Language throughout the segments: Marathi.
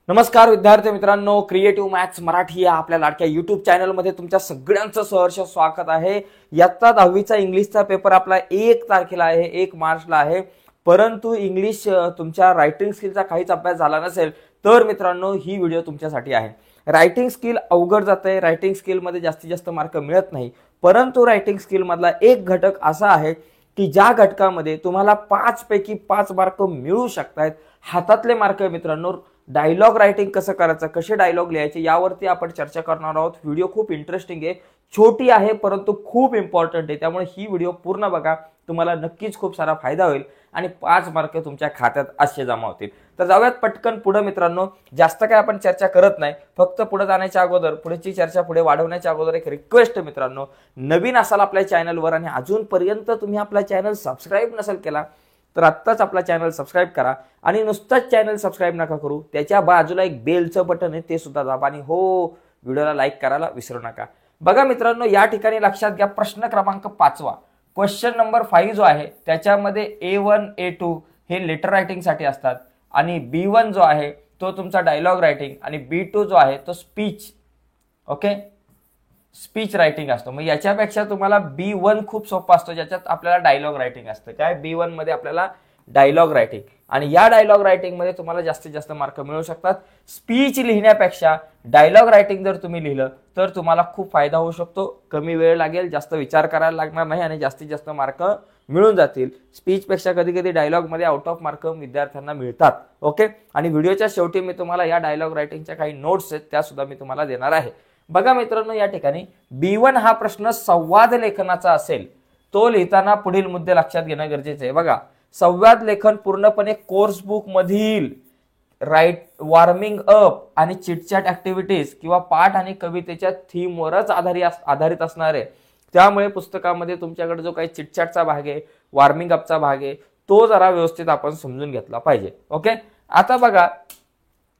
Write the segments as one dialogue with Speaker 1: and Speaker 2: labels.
Speaker 1: नमस्कार विद्यार्थी मित्रांनो, क्रिएटिव्ह मॅथ्स मराठी या आपल्या लाडक्या युट्यूब चॅनलमध्ये तुमच्या सगळ्यांचं सहर्ष स्वागत आहे। इयत्ता 10वीचा इंग्लिशचा पेपर आपला 1 तारखेला आहे, 1 मार्चला आहे। परंतु इंग्लिश तुमच्या रायटिंग स्किलचा काहीच अभ्यास झाला नसेल तर मित्रांनो ही व्हिडिओ तुमच्यासाठी आहे। रायटिंग स्किल अवघड जाते, रायटिंग स्किल मध्ये जास्तीत जास्त मार्क मिळत नाही, परंतु रायटिंग स्किल मधला एक घटक असा आहे की ज्या घटकामध्ये तुम्हाला 5 पैकी 5 मार्क मिळू शकतात। हातातले मार्क मित्रांनो, डायलॉग रायटिंग कसं करायचं, कसे डायलॉग लिहायचे यावरती आपण चर्चा करणार आहोत। व्हिडिओ खूप इंटरेस्टिंग आहे, छोटी आहे परंतु खूप इम्पॉर्टंट आहे, त्यामुळे ही व्हिडिओ पूर्ण बघा, तुम्हाला नक्कीच खूप सारा फायदा होईल आणि 5 मार्क तुमच्या खात्यात असे जमा होतील। तर जाऊयात पटकन पुढे मित्रांनो, जास्त काय आपण चर्चा करत नाही, फक्त पुढे जाण्याच्या अगोदर, पुढची चर्चा पुढे वाढवण्याच्या अगोदर एक रिक्वेस्ट मित्रांनो, नवीन असाल आपल्या चॅनलवर आणि अजूनपर्यंत तुम्ही आपला चॅनल सबस्क्राइब नसेल केला तर आत्ताच आपला चॅनल सबस्क्राइब करा आणि नुसताच चॅनल सबस्क्राइब नका करू, त्याच्या बाजूला एक बेलचं बटन आहे ते सुद्धा दाबा आणि हो व्हिडिओला लाईक करायला विसरू नका। बघा मित्रांनो, या ठिकाणी लक्षात घ्या, प्रश्न क्रमांक 5वा क्वेश्चन नंबर 5 जो आहे त्याच्यामध्ये A1 A2 हे लेटर रायटिंग साठी असतात आणि B1 जो आहे तो तुमचा डायलॉग रायटिंग आणि B2 जो आहे तो स्पीच, ओके, स्पीच रायटिंग असतो। मग याच्यापेक्षा तुम्हाला B1 खूप सोपा असतो, ज्याच्यात आपल्याला डायलॉग रायटिंग असतं। काय B1 मध्ये आपल्याला डायलॉग रायटिंग, आणि या डायलॉग रायटिंग मध्ये तुम्हाला जास्तीत जास्त मार्क मिळू शकतात। स्पीच लिहिण्यापेक्षा डायलॉग रायटिंग जर तुम्ही लिहिलं तर तुम्हाला खूप फायदा होऊ शकतो, कमी वेळ लागेल, जास्त विचार करायला लागणार नाही आणि जास्तीत जास्त मार्क मिळून जातील। स्पीच पेक्षा कधी कधी डायलॉग मध्ये आउट ऑफ मार्क विद्यार्थ्यांना मिळतात, ओके। आणि व्हिडिओच्या शेवटी मी तुम्हाला या डायलॉग रायटिंगच्या काही नोट्स आहेत त्या सुद्धा मी तुम्हाला देणार आहे। बघा मित्रांनो, या ठिकाणी B1 हा प्रश्न संवाद लेखनाचा असेल, तो लिहिताना पुढील मुद्दे लक्षात घेणं गरजेचं आहे। बघा, संवाद लेखन पूर्णपणे कोर्स बुक मधील वॉर्मिंग अप आणि चिटचॅट ऍक्टिव्हिटीज किंवा पाठ आणि कवितेच्या थीमवरच आधारित असणार आहे। त्यामुळे पुस्तकामध्ये तुमच्याकडे जो काही चिटचॅटचा भाग आहे, वॉर्मिंग अपचा भाग आहे, तो जरा व्यवस्थित आपण समजून घेतला पाहिजे, ओके। आता बघा,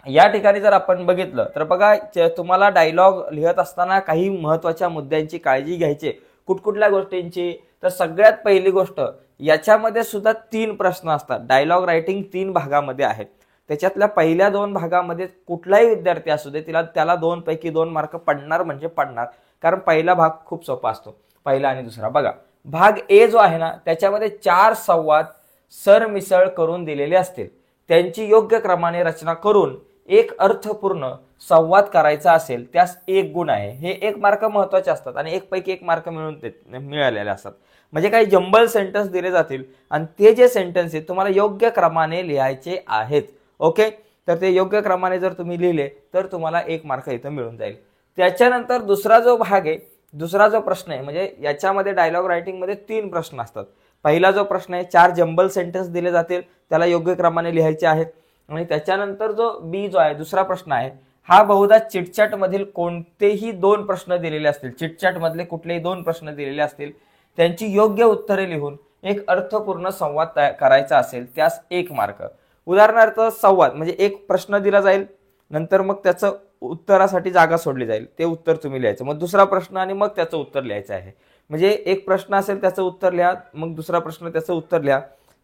Speaker 1: या ठिकाणी जर आपण बघितलं तर बघा, तुम्हाला डायलॉग लिहित असताना काही महत्त्वाच्या मुद्द्यांची काळजी घ्यायची, कुठकुठल्या गोष्टींची, तर सगळ्यात पहिली गोष्ट, याच्यामध्ये सुद्धा 3 प्रश्न असतात। डायलॉग रायटिंग 3 भागामध्ये आहेत, त्याच्यातल्या पहिल्या 2 भागामध्ये कुठलाही विद्यार्थी असू दे त्याला 2 पैकी 2 मार्क पडणार म्हणजे पडणार, कारण पहिला भाग खूप सोपा असतो, पहिला आणि दुसरा। बघा, भाग A जो आहे ना त्याच्यामध्ये 4 संवाद सरमिसळ करून दिलेले असतील, त्यांची योग्य क्रमाने रचना करून एक अर्थपूर्ण संवाद करायचा असेल त्यास 1 गुण आहे। हे 1 मार्क महत्वाचे असतात आणि 1 पैकी 1 मार्क मिळालेले असतात। म्हणजे काही जंबल सेंटेन्स दिले जातील आणि ते जे सेंटेन्स आहेत तुम्हाला योग्य क्रमाने लिहायचे आहेत, ओके। तर ते योग्य क्रमाने जर तुम्ही लिहिले तर तुम्हाला 1 मार्क इथं मिळून जाईल। त्याच्यानंतर दुसरा जो भाग आहे, दुसरा जो प्रश्न आहे, म्हणजे याच्यामध्ये डायलॉग रायटिंग मध्ये 3 प्रश्न असतात। पहिला जो प्रश्न आहे, 4 जंबल सेंटेन्स दिले जातील, त्याला योग्य क्रमाने लिहायचे आहेत। आणि त्याच्यानंतर जो B जो आहे, दुसरा प्रश्न आहे, हा बहुधा चिटचॅट मधील कोणतेही 2 प्रश्न दिलेले असतील, चिटचॅट मधले कुठलेही 2 प्रश्न दिलेले असतील, त्यांची योग्य उत्तरे लिहून एक अर्थपूर्ण संवाद करायचा असेल त्यास 1 मार्क। उदाहरणार्थ संवाद म्हणजे एक प्रश्न दिला जाईल, नंतर मग त्याचं उत्तरासाठी जागा सोडली जाईल, ते उत्तर तुम्ही लिहायचं, मग दुसरा प्रश्न आणि मग त्याचं उत्तर लिहायचं आहे। म्हणजे एक प्रश्न असेल त्याचं उत्तर लिहा, मग दुसरा प्रश्न त्याचं उत्तर लिहा,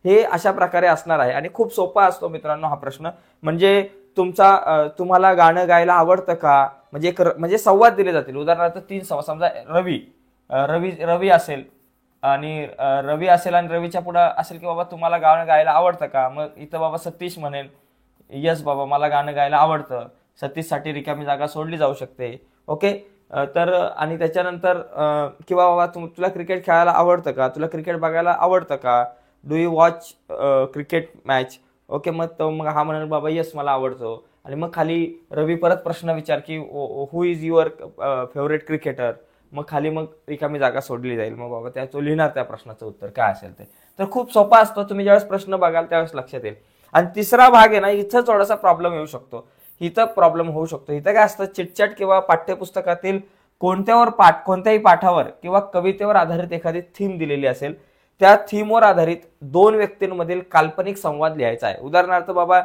Speaker 1: हे अशा प्रकारे असणार आहे आणि खूप सोपा असतो मित्रांनो हा प्रश्न। म्हणजे तुम्हाला गाणं गायला आवडतं का, म्हणजे संवाद दिले जातील। उदाहरणार्थ 3 संवाद, समजा रवी असेल आणि रवीच्या पुढे असेल की बाबा तुम्हाला गाणं गायला आवडतं का, मग इथं बाबा सतीश म्हणेल यस बाबा मला गाणं गायला आवडतं, सतीशसाठी रिकामी जागा सोडली जाऊ शकते, ओके। तर आणि त्याच्यानंतर किंवा बाबा तुला क्रिकेट खेळायला आवडतं का, तुला क्रिकेट बघायला आवडतं का, do you watch cricket match, okay. मग हा म्हणेल बाबा यस मला आवडतो, आणि मग खाली रवी परत प्रश्न विचार की हु इज युअर फेवरेट क्रिकेटर, मग खाली मग रिकामी जागा सोडली जाईल, मग बाबा तो लिहिणार त्या प्रश्नाचं उत्तर काय असेल ते। तर खूप सोपा असतो, तुम्ही ज्यावेळेस प्रश्न बघाल त्यावेळेस लक्षात येईल। आणि तिसरा भाग आहे ना, इथं थोडासा प्रॉब्लेम येऊ शकतो, इथं प्रॉब्लेम होऊ शकतो। इथं काय असतं, चिटचॅट किंवा पाठ्यपुस्तकातील कोणत्याही पाठावर किंवा कवितेवर आधारित एखादी थीम दिलेली असेल, त्या थीमवर आधारित 2 व्यक्तींमधील काल्पनिक संवाद लिहायचा आहे। उदाहरणार्थ बाबा,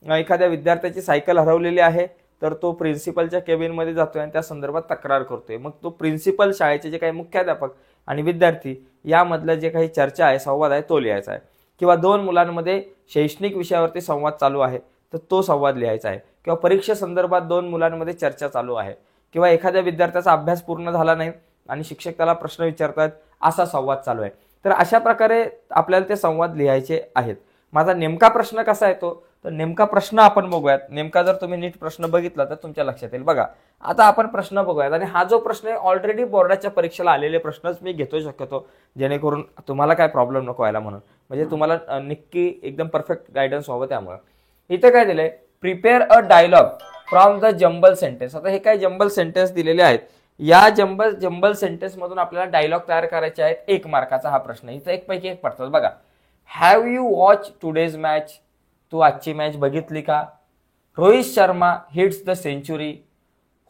Speaker 1: एखाद्या विद्यार्थ्याची सायकल हरवलेली आहे, तर तो प्रिन्सिपलच्या केबिन मध्ये जातोय आणि त्या संदर्भात तक्रार करतोय, मग तो प्रिन्सिपल, शाळेचे जे काही मुख्याध्यापक आणि विद्यार्थी यामधलं जे काही चर्चा आहे, संवाद आहे, तो लिहायचा आहे। किंवा 2 मुलांमध्ये शैक्षणिक विषयावरती संवाद चालू आहे तर तो संवाद लिहायचा आहे। किंवा परीक्षेसंदर्भात दोन मुलांमध्ये चर्चा चालू आहे, किंवा एखाद्या विद्यार्थ्याचा अभ्यास पूर्ण झाला नाही आणि शिक्षक त्याला प्रश्न विचारतात, असा संवाद चालू आहे. तर अशा प्रकारे आपल्याला ते संवाद लिहायचे आहेत. माझा नेमका प्रश्न कसा येतो, तर नेमका प्रश्न आपण बघूयात. नेमका जर तुम्ही नीट प्रश्न बघितला तर तुमच्या लक्षात येईल. बघा, आता आपण प्रश्न बघूयात, आणि हा जो प्रश्न आहे ऑलरेडी बोर्डाच्या परीक्षेला आलेले प्रश्नच मी घेतो शक्यतो, जेणेकरून तुम्हाला काय प्रॉब्लेम नको व्हायला म्हणून, म्हणजे तुम्हाला नक्की एकदम परफेक्ट गायडन्स व्हावं. त्यामुळे इथे काय दिलंय, prepare a dialogue from the jumble sentence. आता हे काय जंबल सेंटेन्स दिलेले आहेत, या जंबल सेंटेन्स मधून आपल्याला डायलॉग तयार करायचे आहेत. 1 मार्काचा हा प्रश्न, इथं एक पैकी एक पडतात. बघा, have you watch today's match, तू आजची मॅच बघितली का? Rohit Sharma hits the century,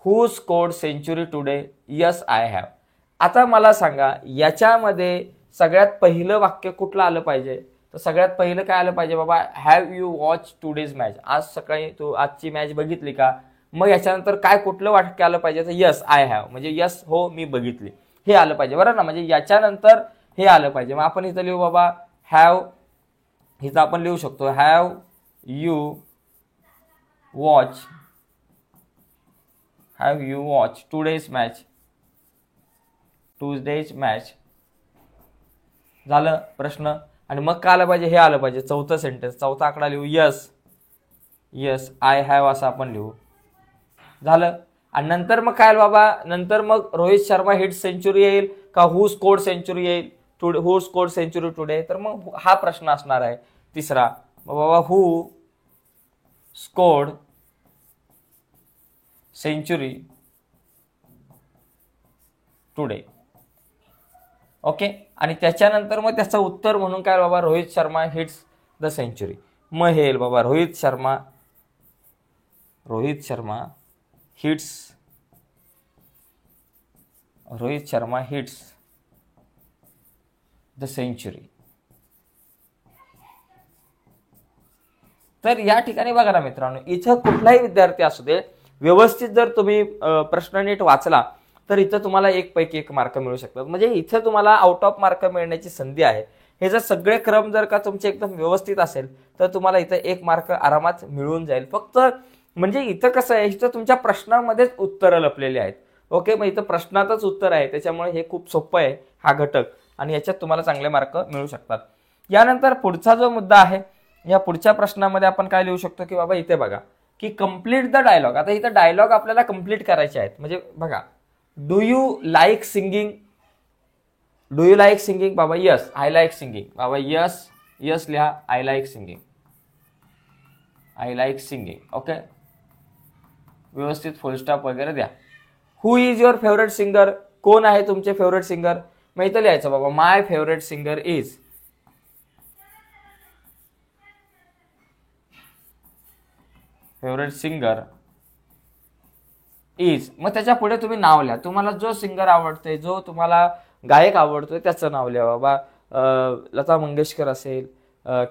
Speaker 1: who scored century today? Yes I have. आता मला सांगा, याच्यामध्ये सगळ्यात पहिलं वाक्य कुठलं आलं पाहिजे? तर सगळ्यात पहिलं काय आलं पाहिजे बाबा, have you watch today's match, आज सकाळी तू आजची मॅच बघितली का? मग याच्यानंतर काय कुठलं वाक्य आलं पाहिजे? तर यस आय हॅव, म्हणजे यस हो मी बघितली, हे आलं पाहिजे, बरं ना? म्हणजे याच्यानंतर हे आलं पाहिजे. मग आपण इथं लिहू बाबा, हॅव, इथं आपण लिहू शकतो have you watch today's match. झालं प्रश्न. आणि मग काय आलं पाहिजे? हे आलं पाहिजे चौथं सेंटेन्स, चौथा आकडा लिहू, यस आय हॅव असं आपण लिहू. झालं. आणि नंतर मग काय बाबा, नंतर मग रोहित शर्मा हिट सेंचुरी येईल का हु स्कोर्ड सेंचुरी येईल? Who scored century today? तर मग हा प्रश्न असणार आहे तिसरा बाबा, who scored century today. Okay. आणि त्याच्यानंतर मग त्याचं उत्तर म्हणून काय बाबा, Rohit Sharma hits the century. मग हे येईल बाबा, Rohit Sharma hits the century. तर या ठिकाणी बघा ना मित्रांनो, इथं कुठलाही विद्यार्थी असू दे, व्यवस्थित जर तुम्ही प्रश्न नीट वाचला तर इथं तुम्हाला 1 पैकी 1 मार्क मिळू शकतात. म्हणजे इथं तुम्हाला आउट ऑफ मार्क मिळण्याची संधी आहे. हे जर सगळे क्रम जर का तुमचे एकदम व्यवस्थित असेल तर तुम्हाला इथं 1 मार्क आरामात मिळून जाईल. फक्त म्हणजे इथं कसं आहे, इथं तुमच्या प्रश्नामध्येच उत्तरं लपलेली आहेत. ओके, मग इथं प्रश्नातच उत्तर आहे, त्याच्यामुळे हे खूप सोपं आहे हा घटक, आणि याच्यात तुम्हाला चांगले मार्क मिळू शकतात. यानंतर पुढचा जो मुद्दा आहे, या पुढच्या प्रश्नामध्ये आपण काय लिहू शकतो की बाबा, इथे बघा की कंप्लीट द डायलॉग. आता इथं डायलॉग आपल्याला कंप्लीट करायचे आहेत. म्हणजे बघा, डू यू लाईक सिंगिंग बाबा? यस आय लाईक सिंगिंग बाबा. यस लिहा, आय लाईक सिंगिंग. ओके, व्यवस्थित फुल स्टॉप वगैरे द्या. हु इज युअर फेवरेट सिंगर? कोण आहे तुमचे फेवरेट सिंगर? मग इथं लिहायचं बाबा, माय फेवरेट सिंगर इज. मग त्याच्या पुढे तुम्ही नाव लिहा. तुम्हाला जो सिंगर आवडतोय, जो तुम्हाला गायक आवडतोय त्याचं नाव लिहा बाबा. लता मंगेशकर असेल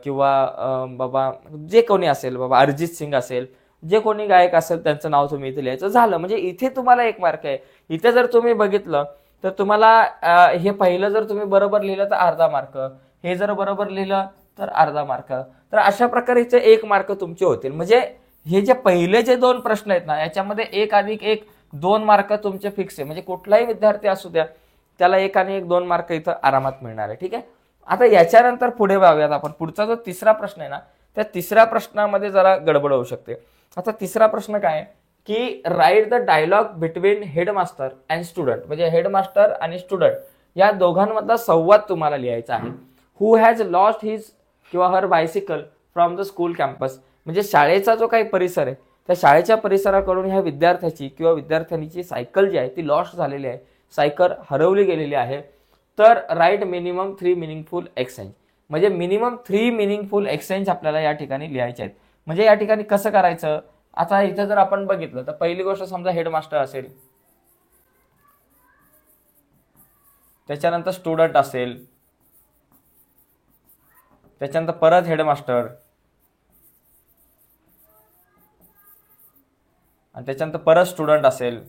Speaker 1: किंवा बाबा जे कोणी असेल बाबा, अरिजित सिंग असेल, जे कोणी गायक असेल त्यांचं नाव तुम्ही इथे लिहायचं. झालं. म्हणजे इथे तुम्हाला 1 मार्क आहे. इथे जर तुम्ही बघितलं तर तुम्हाला हे पहिलं जर तुम्ही बरोबर लिहिलं तर अर्धा मार्क, हे जर बरोबर लिहिलं तर अर्धा मार्क. तर अशा प्रकारे इथे 1 मार्क तुमचे होतील. म्हणजे हे जे पहिले जे 2 प्रश्न आहेत ना, याच्यामध्ये 1 अधिक 1 2 मार्क तुमचे फिक्स आहे. म्हणजे कुठलाही विद्यार्थी असू द्या, त्याला 1 आणि 1 2 मार्क इथं आरामात मिळणार आहे. ठीक आहे. आता याच्यानंतर पुढे जाऊयात आपण. पुढचा जो तिसरा प्रश्न आहे ना, त्या तिसऱ्या प्रश्नामध्ये जरा गडबड होऊ शकते. आता तिसरा प्रश्न काय आहे की write the dialogue between headmaster and student. म्हणजे हेडमास्टर आणि स्टुडंट या दोघांमधला संवाद तुम्हाला लिहायचा आहे. हु हॅज लॉस्ट हिज किंवा her bicycle from the school campus. म्हणजे शाळेचा जो काही परिसर आहे, त्या शाळेच्या परिसराकडून ह्या विद्यार्थ्याची किंवा विद्यार्थ्यांची सायकल जी आहे ती लॉस्ट झालेली आहे, सायकल हरवली गेलेली आहे. तर राईट मिनिमम 3 मिनिंगफुल एक्सचेंज. म्हणजे मिनिमम 3 मिनिंगफुल एक्सचेंज आपल्याला या ठिकाणी लिहायचे आहेत. म्हणजे या ठिकाणी कसं करायचं, आता इथं जर आपण बघितलं तर पहिली गोष्ट समजा हेडमास्टर असेल, त्याच्यानंतर स्टुडंट असेल, त्याच्यानंतर परत हेडमास्टर, आणि त्याच्यानंतर परत स्टुडंट असेल,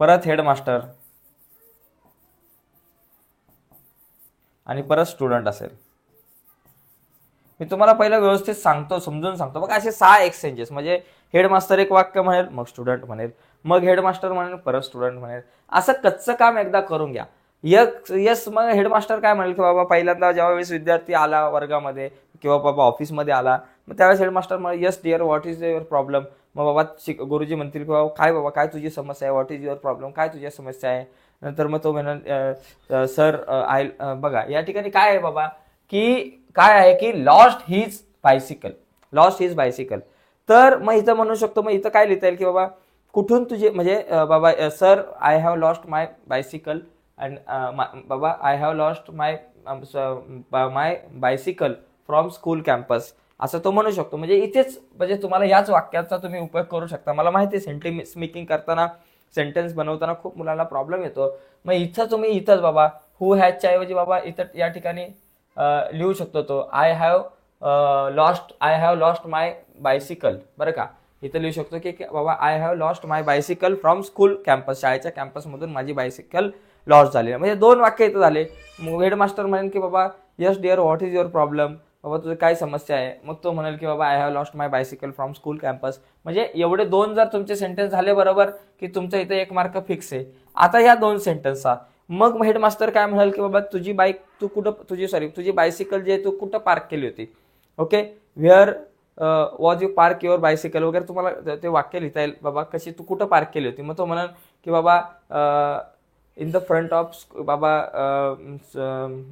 Speaker 1: परत हेडमास्टर आणि परत स्टुडंट असेल. मी तुम्हाला पहिलं व्यवस्थित सांगतो, समजून सांगतो. बघा असे 6 एक्सचेंजेस, म्हणजे हेडमास्टर एक वाक्य म्हणेल, मग स्टुडंट म्हणेल, मग हेडमास्टर म्हणेल, परत स्टुडंट म्हणेल. असं कच्चं काम एकदा करून घ्या. यस मग हेडमास्टर काय म्हणेल की बाबा पहिल्यांदा ज्यावेळेस विद्यार्थी आला वर्गामध्ये किंवा बाबा ऑफिसमध्ये आला, मग त्यावेळेस हेडमास्टर म्हणेल yes dear what is your problem. मग बाबा गुरुजी म्हणतील की बाबा काय तुझी समस्या आहे, व्हॉट इज युअर प्रॉब्लेम, काय तुझी समस्या आहे. नंतर मग तो म्हणाल सर बघा या ठिकाणी काय आहे बाबा की काय आहे की लॉस्ट हिज बायसिकल. तर मग इथं म्हणू शकतो, मग इथं काय लिहिता येईल की बाबा कुठून तुझे, म्हणजे बाबा sir I have lost my bicycle and बाबा I have lost my bicycle from school campus, असं तो म्हणू शकतो. म्हणजे इथेच म्हणजे तुम्हाला याच वाक्याचा तुम्ही उपयोग करू शकता. मला माहिती आहे सेंटेन्स मेकिंग करताना, सेंटेन्स बनवताना खूप मुलांना प्रॉब्लेम येतो. मग इथं तुम्ही इथंच बाबा हू हॅजच्या ऐवजी बाबा इथं या ठिकाणी लिहू शकतो तो I have lost my bicycle. बरं का, इथं लिहू शकतो की बाबा I have lost my bicycle from school campus, शाळेच्या कॅम्पसमधून माझी बायसिकल लॉस्ट झाली. म्हणजे 2 वाक्य इथं झाले. मग हेडमास्टर म्हणेल की बाबा yes dear what is your problem, बाबा तुझं काय समस्या आहे. मग तो म्हणेल की बाबा I have lost my bicycle from school campus. म्हणजे एवढे 2 जर तुमचे सेंटेन्स झाले बरोबर की तुमचं इथे 1 मार्क फिक्स आहे. आता या 2 सेंटेन्सचा मग हेडमास्टर काय म्हणाल की बाबा तुझी बायसिकल जी आहे तू कुठं पार्क केली होती. Okay, where was you park your bicycle वगैरे तुम्हाला ते वाक्य लिहिता येईल. बाबा कशी तू कुठं पार्क केली होती. मग तो म्हणाल की बाबा इन द फ्रंट ऑफ बाबा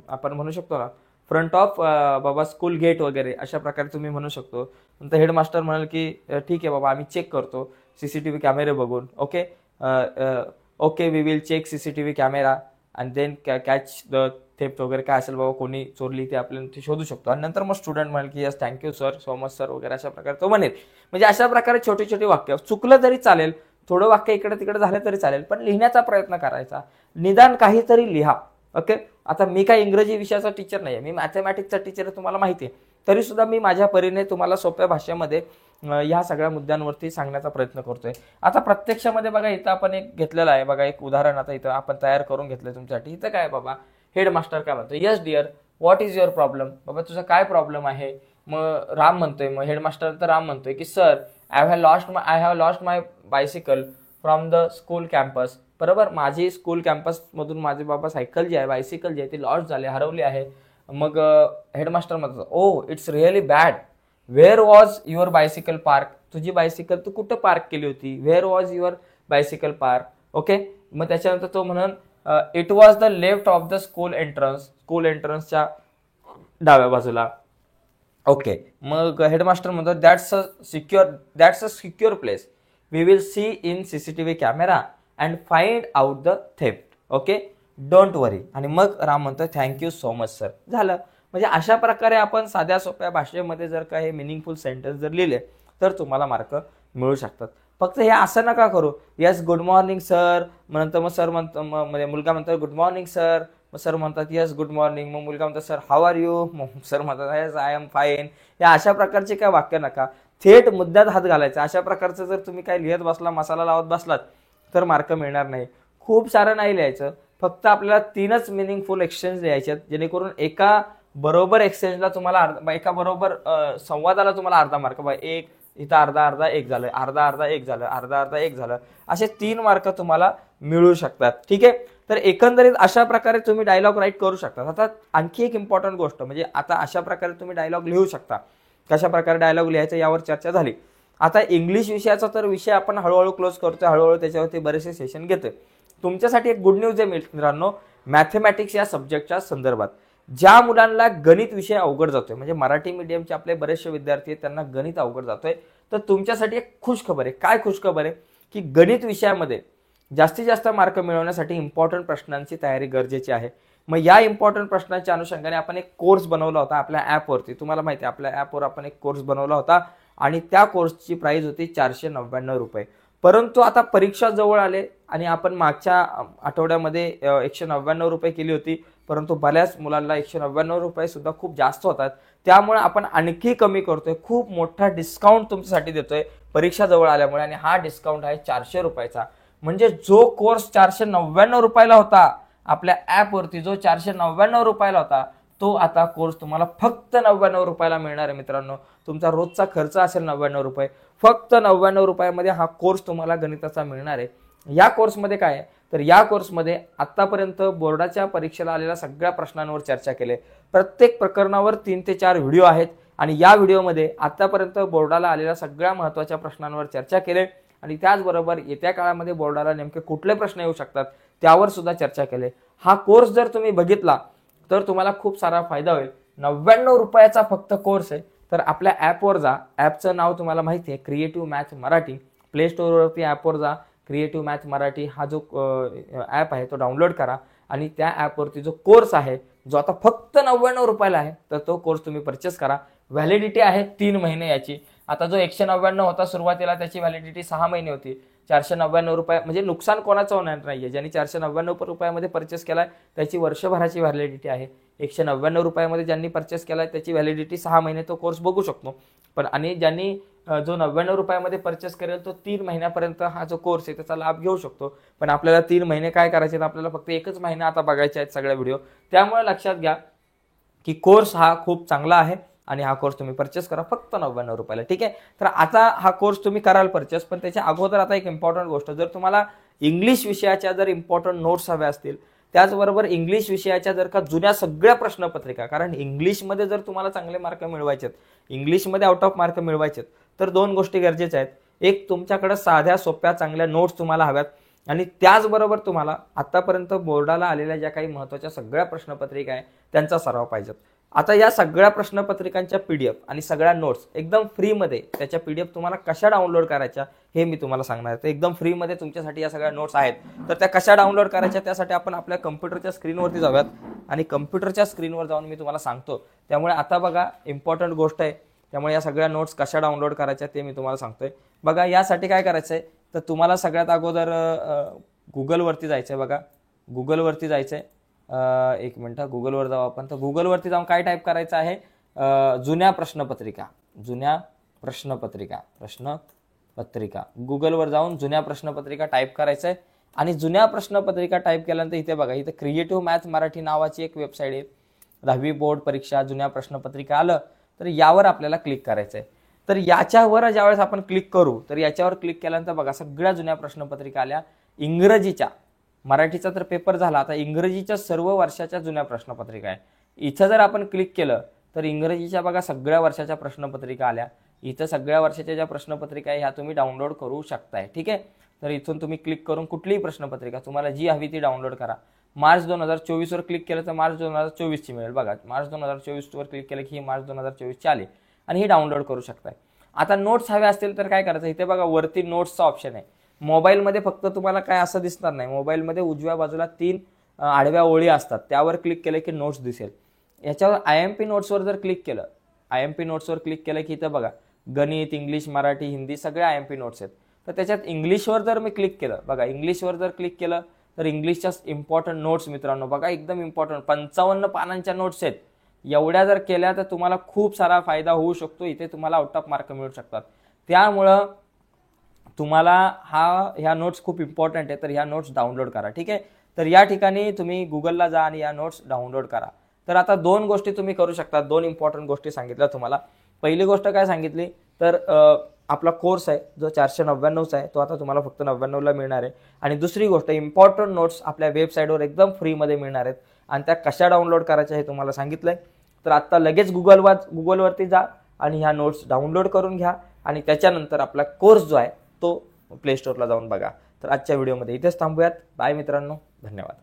Speaker 1: आपण म्हणू शकतो ना फ्रंट ऑफ बाबा स्कूल गेट वगैरे, अशा प्रकारे तुम्ही म्हणू शकतो. नंतर हेडमास्टर म्हणाल की ठीक आहे बाबा आम्ही चेक करतो सीसीटीव्ही कॅमेरे बघून. Okay we will check CCTV camera and then catch the theft वगैरे काय असेल बाबा कोणी चोरली ते आपल्याला ते शोधू शकतो. आणि नंतर मग स्टुडंट म्हणेल की yes thank you sir so much sir वगैरे अशा प्रकारे तो म्हणेल. म्हणजे अशा प्रकारे छोटे छोटे वाक्य, चुकलं तरी चालेल, थोडं वाक्य इकडे तिकडे झालं तरी चालेल, पण लिहिण्याचा प्रयत्न करायचा, निदान काहीतरी लिहा. ओके, आता मी काय इंग्रजी विषयाचा टीचर नाही आहे, मी मॅथमॅटिक्सचा टीचर आहे, तुम्हाला माहिती आहे. तरी सुद्धा मी माझ्या परीने तुम्हाला सोप्या भाषेमध्ये ह्या सगळ्या मुद्द्यांवरती सांगण्याचा प्रयत्न करतोय. आता प्रत्यक्षामध्ये बघा इथं आपण एक घेतलेलं आहे बघा, एक उदाहरण आता इथं आपण तयार करून घेतलंय तुमच्यासाठी. इथं काय बाबा हेडमास्टर काय म्हणतो yes dear what is your problem, बाबा तुझा काय प्रॉब्लेम आहे. मग राम म्हणतोय, मग हेडमास्टर तर राम म्हणतोय की sir I have lost my bicycle from the school campus. बरोबर, माझी स्कूल कॅम्पसमधून माझी बाबा सायकल जी आहे, बायसिकल जी आहे ती लॉस्ट झाली, हरवली आहे. मग हेडमास्टर म्हणतो oh it's really bad, where was your bicycle park, तुझी बायसिकल तू कुठं पार्क केली होती, where was your bicycle park. Okay, मग त्याच्यानंतर तो म्हणून it was the left of the school एंट्रन्सच्या डाव्या बाजूला. ओके, मग हेडमास्टर म्हणतो that's a secure place, we will see in CCTV camera and find out the theft. Okay, don't worry. आणि मग राम म्हणतो थँक्यू सो मच सर. झालं. म्हणजे अशा प्रकारे आपण साध्या सोप्या भाषेमध्ये जर काही मिनिंगफुल सेंटेन्स जर लिहिले तर तुम्हाला मार्क मिळू शकतात. फक्त हे असं नका करू यस गुड मॉर्निंग सर, नंतर मग सर म्हणतो, म्हणजे मुलगा म्हणतो गुड मॉर्निंग सर, मग सर म्हणतात यस गुड मॉर्निंग, मग मुलगा म्हणतात सर हाऊ आर यू, मग सर म्हणतात यस आय एम फाईन. या अशा प्रकारचे काय वाक्य नका, थेट मुद्द्यात हात घालायचा. अशा प्रकारचं जर तुम्ही काय लिहित बसला, मसाला लावत बसलात तर मार्क मिळणार नाही. खूप सारं नाही लिहायचं, फक्त आपल्याला 3च मिनिंगफुल एक्सचेंज लिहायचे आहेत, जेणेकरून एका बरोबर एक्सचेंजला तुम्हाला एका बरोबर संवादाला तुम्हाला अर्धा मार्क, एक इथं अर्धा एक झालं, अर्धा एक झालं, अर्धा एक झालं, असे 3 मार्क तुम्हाला मिळू शकतात. ठीक आहे, तर एकंदरीत अशा प्रकारे तुम्ही डायलॉग राईट करू शकता. आता आणखी एक इम्पॉर्टंट गोष्ट म्हणजे आता अशा प्रकारे तुम्ही डायलॉग लिहू शकता. कशा प्रकारे डायलॉग लिहायचं यावर चर्चा झाली. आता इंग्लिश विषयाचा तर विषय आपण हळूहळू क्लोज करतोय, हळूहळू त्याच्यावरती बरेचसे सेशन घेतोय. तुमच्यासाठी एक गुड न्यूज आहे मित्रांनो, मॅथमॅटिक्स या सब्जेक्टच्या संदर्भात ज्या मुलांना गणित विषय अवघड जातोय, म्हणजे मराठी मीडियमचे आपले बरेचसे विद्यार्थी आहेत त्यांना गणित अवघड जातोय, तर तुमच्यासाठी एक खुश खबर आहे. काय खुश खबर आहे की गणित विषयामध्ये जास्तीत जास्त मार्क मिळवण्यासाठी इम्पॉर्टंट प्रश्नांची तयारी गरजेची आहे. मग या इम्पॉर्टंट प्रश्नांच्या अनुषंगाने आपण एक कोर्स बनवला होता आपल्या ॲपवरती. तुम्हाला माहिती आहे आपल्या ॲपवर आपण एक कोर्स बनवला होता आणि त्या कोर्सची प्राइस होती 499 रुपये. परंतु आता परीक्षा जवळ आले आणि आपण मागच्या आठवड्यामध्ये 199 रुपये केली होती, परंतु बऱ्याच मुलांना 199 रुपये सुद्धा खूप जास्त होतात. त्यामुळे आपण आणखी कमी करतोय, खूप मोठा डिस्काउंट तुमच्यासाठी देतोय परीक्षा जवळ आल्यामुळे. आणि हा डिस्काउंट आहे 400 रुपयाचा. म्हणजे जो कोर्स 499 रुपयाला होता आपल्या ॲपवरती, जो 499 रुपयाला होता, तो आता कोर्स तुम्हाला फक्त 99 रुपयाला मिळणार आहे मित्रांनो. तुमचा रोजचा खर्च असेल 99 रुपये, फक्त 99 रुपयामध्ये हा कोर्स तुम्हाला गणिताचा मिळणार आहे. या कोर्समध्ये काय आहे तर या कोर्समध्ये आतापर्यंत बोर्डाच्या परीक्षेला आलेल्या सगळ्या प्रश्नांवर चर्चा केली. प्रत्येक प्रकरणावर 3 ते 4 व्हिडिओ आहेत आणि या व्हिडिओमध्ये आतापर्यंत बोर्डाला आलेल्या सगळ्या महत्त्वाच्या प्रश्नांवर चर्चा केली आणि त्याचबरोबर येत्या काळामध्ये बोर्डाला नेमके कुठले प्रश्न येऊ शकतात त्यावर सुद्धा चर्चा केली. हा कोर्स जर तुम्ही बघितला तर तुम्हाला खूप सारा फायदा होईल. 99 रुपयाचा फक्त कोर्स आहे. तर आपल्या ॲपवर जा. ॲपचं नाव तुम्हाला माहिती आहे, क्रिएटिव्ह मॅथ मराठी. प्ले स्टोअरवरती ॲपवर जा, क्रिएटिव्ह मॅथ मराठी हा जो ॲप आहे तो डाउनलोड करा आणि त्या ॲपवरती जो कोर्स आहे जो आता फक्त 99 रुपयाला आहे तर तो कोर्स तुम्ही परचेस करा. व्हॅलिडिटी आहे 3 महिने याची. आता जो 199 होता सुरुवातीला त्याची व्हॅलिडिटी 6 महिने होती. 499 रुपये म्हणजे नुकसान कोणाचं होणार नाहीये. ज्यांनी 499 रुपयामध्ये परचेस केलाय त्याची वर्षभराची व्हॅलिडिटी आहे. 199 रुपयामध्ये ज्यांनी परचेस केलाय त्याची व्हॅलिडिटी 6 महिने तो कोर्स बघू शकतो. पण आणि ज्यांनी जो 99 रुपयामध्ये परचेस करेल तो 3 महिन्यापर्यंत हा जो कोर्स आहे त्याचा लाभ घेऊ शकतो. पण आपल्याला 3 महिने काय करायचे आहेत, आपल्याला फक्त 1च महिना आता बघायचे आहेत सगळ्या व्हिडिओ. त्यामुळे लक्षात घ्या की कोर्स हा खूप चांगला आहे आणि हा कोर्स तुम्ही परचेस करा फक्त 99 रुपयाला. ठीक आहे. तर आता हा कोर्स तुम्ही कराल परचेस, पण त्याच्या अगोदर आता एक इम्पॉर्टंट गोष्ट, जर तुम्हाला इंग्लिश विषयाच्या जर इम्पॉर्टंट नोट्स हव्या असतील, त्याचबरोबर इंग्लिश विषयाच्या जर का जुन्या सगळ्या प्रश्नपत्रिका, कारण इंग्लिशमध्ये जर तुम्हाला चांगले मार्क मिळवायचेत, इंग्लिशमध्ये आउट ऑफ मार्क मिळवायचेत तर 2 गोष्टी गरजेच्या आहेत. एक, तुमच्याकडे साध्या सोप्या चांगल्या नोट्स तुम्हाला हव्यात आणि त्याचबरोबर तुम्हाला आतापर्यंत बोर्डाला आलेल्या ज्या काही महत्त्वाच्या सगळ्या प्रश्नपत्रिका आहे त्यांचा सराव पाहिजेत. आता या सगळ्या प्रश्नपत्रिकांच्या PDF आणि सगळ्या नोट्स एकदम फ्रीमध्ये, त्याच्या PDF तुम्हाला कशा डाउनलोड करायच्या हे मी तुम्हाला सांगणार आहे. एकदम फ्रीमध्ये तुमच्यासाठी या सगळ्या नोट्स आहेत. तर त्या कशा डाउनलोड करायच्या त्यासाठी आपण आपल्या कम्प्युटरच्या स्क्रीनवरती जाऊयात आणि कम्प्युटरच्या स्क्रीनवर जाऊन मी तुम्हाला सांगतो. त्यामुळे आता बघा इम्पॉर्टंट गोष्ट आहे, त्यामुळे या सगळ्या नोट्स कशा डाउनलोड करायच्या ते मी तुम्हाला सांगतोय. बघा यासाठी काय करायचं आहे तर तुम्हाला सगळ्यात अगोदर गुगलवरती जायचं आहे. बघा गुगलवरती जायचं आहे. एक मिनिट, गुगलवर जाऊ आपण. तर गुगलवरती जाऊन काय टाईप करायचं आहे, जुन्या प्रश्नपत्रिका गुगलवर जाऊन जुन्या प्रश्नपत्रिका टाईप करायचं आहे आणि जुन्या प्रश्नपत्रिका टाईप केल्यानंतर इथे बघा, इथे क्रिएटिव्ह मॅथ मराठी नावाची एक वेबसाईट आहे. 10वी बोर्ड परीक्षा जुन्या प्रश्नपत्रिका आलं तर यावर आपल्याला क्लिक करायचं आहे. तर याच्यावर ज्यावेळेस आपण क्लिक करू तर याच्यावर क्लिक केल्यानंतर बघा सगळ्या जुन्या प्रश्नपत्रिका आल्या. इंग्रजीच्या, मराठीचा तर पेपर झाला, आता इंग्रजीच्या सर्व वर्षाच्या जुन्या प्रश्नपत्रिका आहे. इथं जर आपण क्लिक केलं तर इंग्रजीच्या बघा सगळ्या वर्षाच्या प्रश्नपत्रिका आल्या. इथं सगळ्या वर्षाच्या ज्या प्रश्नपत्रिका आहे ह्या तुम्ही डाउनलोड करू शकताय. ठीक आहे. तर इथून तुम्ही क्लिक करून कुठलीही प्रश्नपत्रिका तुम्हाला जी हवी ती डाउनलोड करा. मार्च 2024 वर क्लिक केलं तर मार्च 2024 ची मिळेल. बघा मार्च 2024 वर क्लिक केलं की ही मार्च 2024 ची आली आणि ही डाउनलोड करू शकताय. आता नोट्स हवे असतील तर काय करायचं, इथे बघा वरती नोट्सचा ऑप्शन आहे. मोबाईलमध्ये फक्त तुम्हाला काय असं दिसणार नाही. मोबाईलमध्ये उजव्या बाजूला 3 आडव्या ओळी असतात, त्यावर क्लिक केलं की नोट्स दिसेल. याच्यावर IMP नोट्सवर जर क्लिक केलं, IMP नोट्सवर क्लिक केलं की इथं बघा गणित, इंग्लिश, मराठी, हिंदी सगळ्या IMP नोट्स आहेत. तर त्याच्यात इंग्लिशवर जर मी क्लिक केलं, बघा इंग्लिशवर जर क्लिक केलं तर इंग्लिशच्या इम्पॉर्टंट नोट्स मित्रांनो बघा एकदम इम्पॉर्टंट 55 पानांच्या नोट्स आहेत. एवढ्या जर केल्या तर तुम्हाला खूप सारा फायदा होऊ शकतो. इथे तुम्हाला आउट ऑफ मार्क मिळू शकतात. त्यामुळं तुम्हाला ह्या नोट्स खूप इम्पॉर्टंट आहे, तर ह्या नोट्स डाउनलोड करा. ठीक आहे. तर या ठिकाणी तुम्ही गुगलला जा आणि या नोट्स डाउनलोड करा. तर आता 2 गोष्टी तुम्ही करू शकता. 2 इम्पॉर्टंट गोष्टी सांगितल्या तुम्हाला. पहिली गोष्ट काय सांगितली तर आपला कोर्स आहे जो 499चा आहे तो आता तुम्हाला फक्त 99ला मिळणार आहे. आणि दुसरी गोष्ट, इम्पॉर्टंट नोट्स आपल्या वेबसाईटवर एकदम फ्रीमध्ये मिळणार आहेत आणि त्या कशा डाउनलोड करायच्या हे तुम्हाला सांगितलंय. तर आता लगेच गुगलवरती जा आणि ह्या नोट्स डाउनलोड करून घ्या आणि त्याच्यानंतर आपला कोर्स जो आहे तो प्ले स्टोअरला जाऊन बघा. तर आजच्या व्हिडिओमध्ये इथेच थांबूयात. बाय मित्रांनो, धन्यवाद.